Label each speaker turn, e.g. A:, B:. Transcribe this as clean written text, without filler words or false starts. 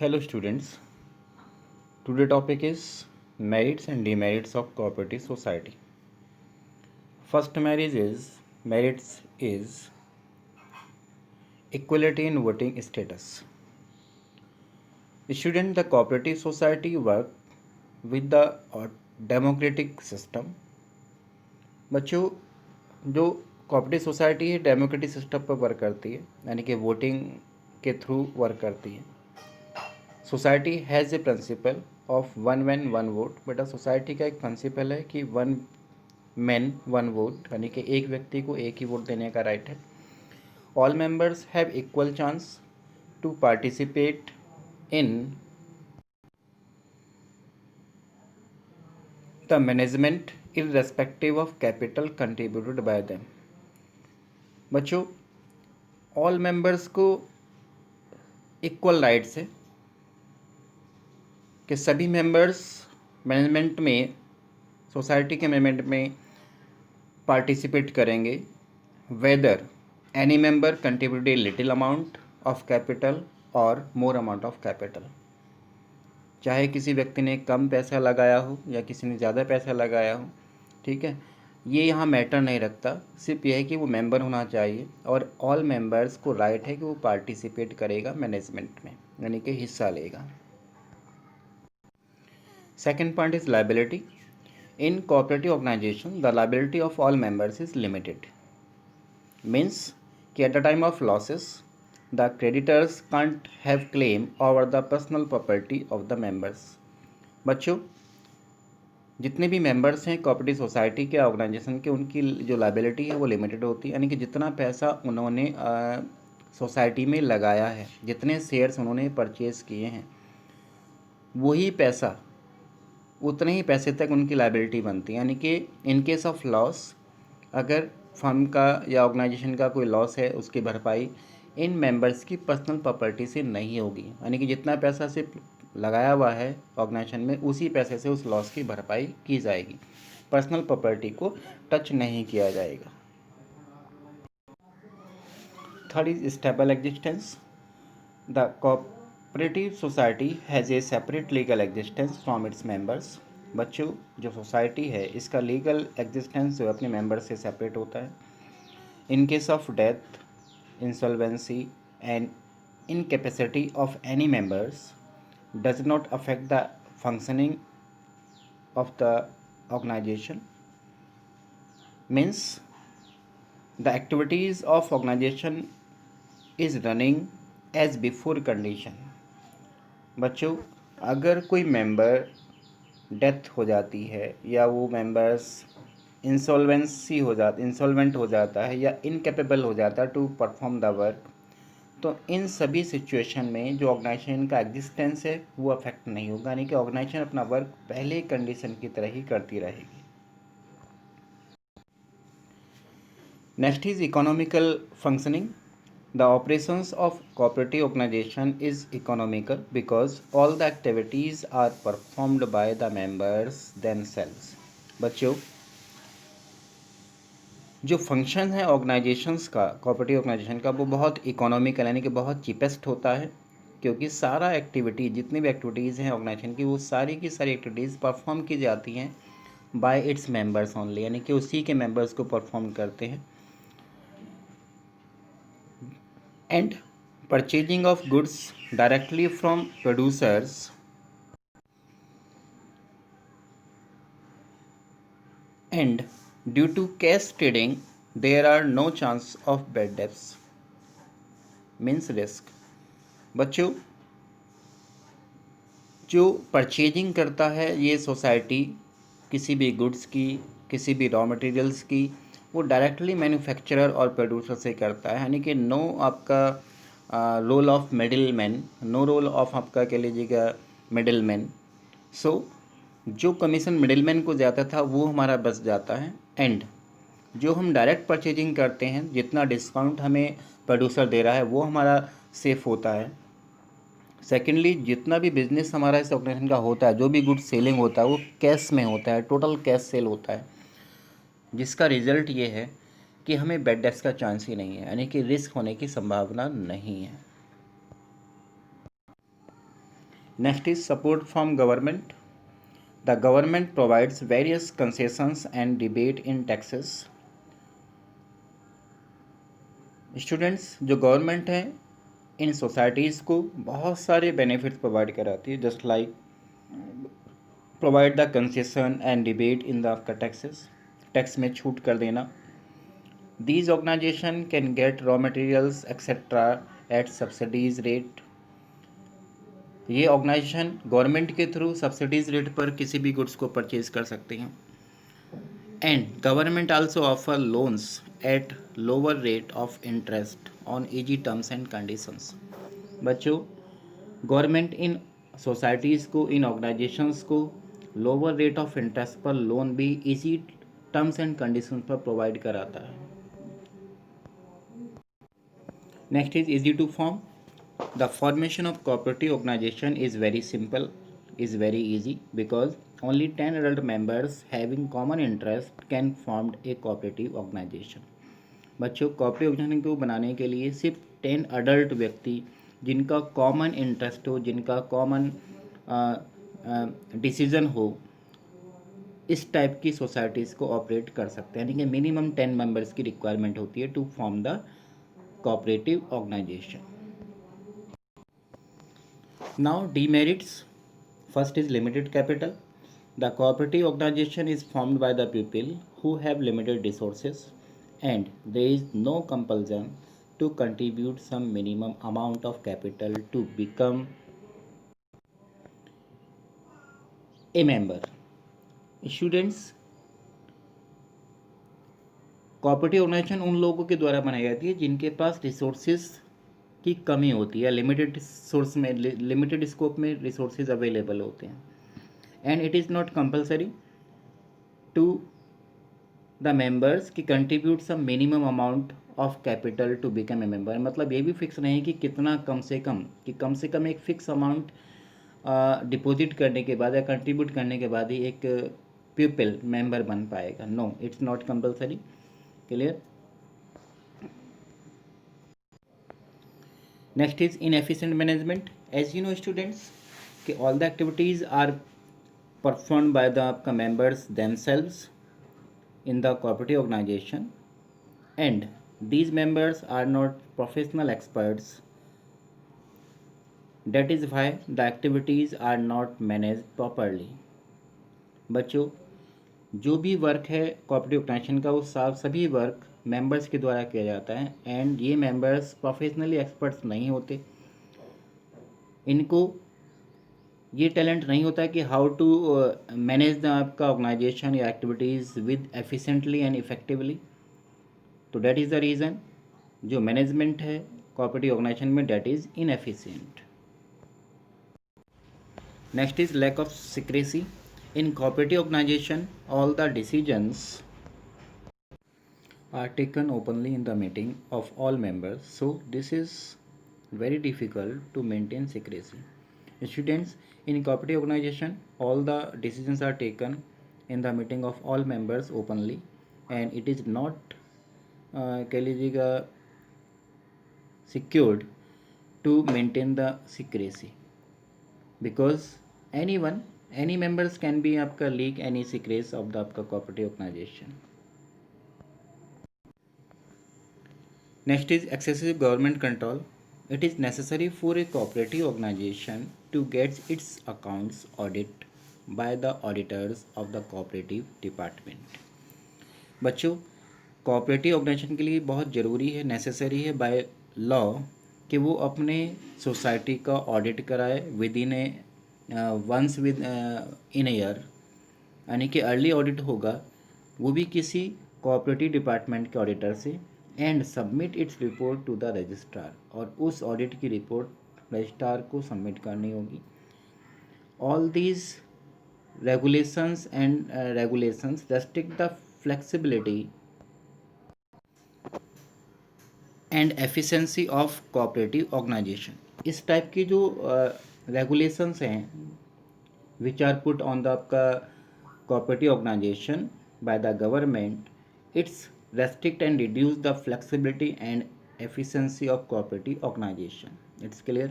A: Hello students, today topic is merits and demerits of cooperative society. First merits is equality in voting status. Student, the cooperative society work with the democratic system. बच्चों, जो cooperative society है democratic system पर work करती है, यानी कि voting के through work करती है. Society has a principle of one man one vote. बेटा, सोसाइटी का एक प्रिंसिपल है कि वन मैन वन वोट, यानी कि एक व्यक्ति को एक ही वोट देने का राइट है. All members have equal chance to participate in the management irrespective of capital contributed by them. बच्चों, ऑल मेंबर्स को इक्वल राइट्स है कि सभी मेंबर्स मैनेजमेंट में, सोसाइटी के मैनेजमेंट में पार्टिसिपेट करेंगे, whether any member contribute a little amount of capital और मोर अमाउंट ऑफ कैपिटल. चाहे किसी व्यक्ति ने कम पैसा लगाया हो या किसी ने ज़्यादा पैसा लगाया हो, ठीक है, ये यहाँ मैटर नहीं रखता. सिर्फ यह है कि वो मेंबर होना चाहिए और ऑल मेंबर्स को राइट है कि वो पार्टिसिपेट करेगा मैनेजमेंट में, यानी कि हिस्सा लेगा. Second point is liability. In cooperative organisation the liability of all members is limited. Means कि at the time of losses the creditors can't have claim over the personal property of the members. बच्चों, जितने भी members हैं cooperative society के organisation के, उनकी जो liability है वो लिमिटेड होती है, यानी कि जितना पैसा उन्होंने सोसाइटी में लगाया है, जितने शेयर्स उन्होंने परचेज़ किए हैं, वही पैसा, उतने ही पैसे तक उनकी लायबिलिटी बनती है. यानी कि इन केस ऑफ लॉस, अगर फर्म का या ऑर्गेनाइजेशन का कोई लॉस है, उसकी भरपाई इन मेंबर्स की पर्सनल प्रॉपर्टी से नहीं होगी. यानी कि जितना पैसा सिर्फ लगाया हुआ है ऑर्गेनाइजेशन में, उसी पैसे से उस लॉस की भरपाई की जाएगी. पर्सनल प्रॉपर्टी को टच नहीं किया जाएगा. Third is stable existence. The cooperative society has a separate legal existence from its members. बच्चों, जो सोसाइटी है इसका लीगल एग्जिस्टेंस जो अपने मेंबर से सेपरेट होता है. In case of death, insolvency and incapacity of any members does not affect the functioning of the organization. Means the activities of organization is running as before condition. बच्चों, अगर कोई member death हो जाती है या वो मेंबर्स इंसॉल्वेंट हो जाता है या इनकेपेबल हो जाता है टू परफॉर्म द वर्क, तो इन सभी सिचुएशन में जो ऑर्गेनाइजेशन का एग्जिस्टेंस है वो अफेक्ट नहीं होगा. यानी कि ऑर्गेनाइजेशन अपना वर्क पहले कंडीशन की तरह ही करती रहेगी. Next is economical functioning. The operations of cooperative organization is economical because all the activities are performed by the members themselves. बच्चों, जो फंक्शन है ऑर्गेनाइजेशंस का, कोऑपरेटिव ऑर्गेनाइजेशन का, वो बहुत इकोनॉमिकल यानी कि बहुत चीपेस्ट होता है, क्योंकि सारा एक्टिविटी, जितनी भी एक्टिविटीज़ हैं ऑर्गेनाइजेशन की, वो सारी की सारी एक्टिविटीज़ परफॉर्म की जाती हैं बाय इट्स मेंबर्स ओनली, यानी कि उसी के मेंबर्स को परफॉर्म करते हैं. And purchasing of goods directly from producers and due to cash trading there are no chance of bad debts. Means risk. बच्चों, जो परचेजिंग करता है ये सोसाइटी किसी भी गुड्स की, किसी भी रॉ मटेरियल्स की, वो डायरेक्टली मैन्युफैक्चरर और प्रोड्यूसर से करता है. यानी कि नो आपका role of middle man, no role of आपका कह लीजिएगा मिडिल मैन. सो जो कमीशन मिडिलमैन को जाता था वो हमारा बच जाता है. एंड जो हम डायरेक्ट परचेजिंग करते हैं, जितना डिस्काउंट हमें प्रोड्यूसर दे रहा है वो हमारा सेफ होता है. सेकेंडली, जितना भी बिजनेस हमारा इस ऑर्गेनाइजेशन का होता है, जो भी गुड सेलिंग होता है वो कैश में होता है, टोटल कैश सेल होता है, जिसका रिजल्ट ये है कि हमें बैड डेट्स का चांस ही नहीं है, यानी कि रिस्क होने की संभावना नहीं है. Next is support from government. The government provides various concessions and rebate in taxes. Students, जो गवर्नमेंट है इन सोसाइटीज़ को बहुत सारे बेनिफिट्स प्रोवाइड कराती है, just like provide the concession and rebate in the आपका टैक्सेस, टैक्स में छूट कर देना. These organization can get raw materials etcetera at subsidies rate. ये ऑर्गेनाइजेशन गवर्नमेंट के थ्रू सब्सिडीज रेट पर किसी भी गुड्स को परचेज कर सकते हैं. And government also offer loans at lower rate of interest on easy terms and conditions. बच्चों, गवर्नमेंट इन सोसाइटीज़ को, इन ऑर्गेनाइजेशंस को लोअर रेट ऑफ इंटरेस्ट पर लोन भी इजी टर्म्स एंड कंडीशंस पर प्रोवाइड कराता है. Next is easy to form. The formation of cooperative organization is very simple, is very easy because only 10 adult members having common interest can form a cooperative organization. बच्चों, cooperative organisation को बनाने के लिए सिर्फ 10 adult व्यक्ति जिनका common interest हो, जिनका कॉमन डिसीजन हो, इस टाइप की सोसाइटीज़ को ऑपरेट कर सकते हैं. यानी कि मिनिमम 10 मेंबर्स की रिक्वायरमेंट होती है to form the cooperative organization. Now demerits. First is limited capital. The cooperative organization is formed by the people who have limited resources and there is no compulsion to contribute some minimum amount of capital to become a member. Students, cooperative organization उन लोगों के द्वारा बनाई जाती है जिनके पास resources की कमी होती है, लिमिटेड सोर्स में, लिमिटेड स्कोप में रिसोर्सेज अवेलेबल होते हैं. And it is not compulsory to the members कि contribute some minimum amount of capital to become a member. मतलब ये भी फिक्स नहीं कि कितना, कम से कम एक फिक्स अमाउंट डिपॉजिट करने के बाद या कंट्रीब्यूट करने के बाद ही एक पीपल मेंबर बन पाएगा. No, it's not compulsory. Clear. Next is inefficient management. As you know students, कि all the activities are performed by the members themselves in the cooperative organization and these members are not professional experts. That is why the activities are not managed properly. बच्चों, जो भी work है cooperative organisation का वो सभी work members के द्वारा किया जाता है एंड ये मेंबर्स प्रोफेशनली एक्सपर्ट्स नहीं होते. इनको ये टैलेंट नहीं होता कि हाउ टू मैनेज द आपका ऑर्गेनाइजेशन या activities with efficiently and effectively. तो डैट इज़ द रीज़न जो मैनेजमेंट है कोऑपरेटिव ऑर्गेनाइजेशन में, that is inefficient. Next is lack of secrecy. In cooperative organization, all the decisions are taken openly in the meeting of all members. So this is very difficult to maintain secrecy. Students, in cooperative organization, all the decisions are taken in the meeting of all members openly, and it is not कह लीजिएगा secured to maintain the secrecy because any members can be आपका leak any secrets of the आपका cooperative organization. Next is excessive government control. It is necessary for a cooperative organization to get its accounts audited by the auditors of the cooperative department. बच्चों, cooperative organisation के लिए बहुत ज़रूरी है, necessary है by law कि वो अपने सोसाइटी का ऑडिट कराए within a once within a year. यानी कि अर्ली ऑडिट होगा वो भी किसी कोऑपरेटिव डिपार्टमेंट के ऑडिटर से and submit its report to the registrar. और उस ऑडिट की रिपोर्ट रजिस्ट्रार को सबमिट करनी होगी. All these regulations restrict the flexibility and efficiency of cooperative organization. इस टाइप की जो regulations हैं which are put on the cooperative organization by the government, it's restrict and reduce the flexibility and efficiency of cooperative organization. It's clear.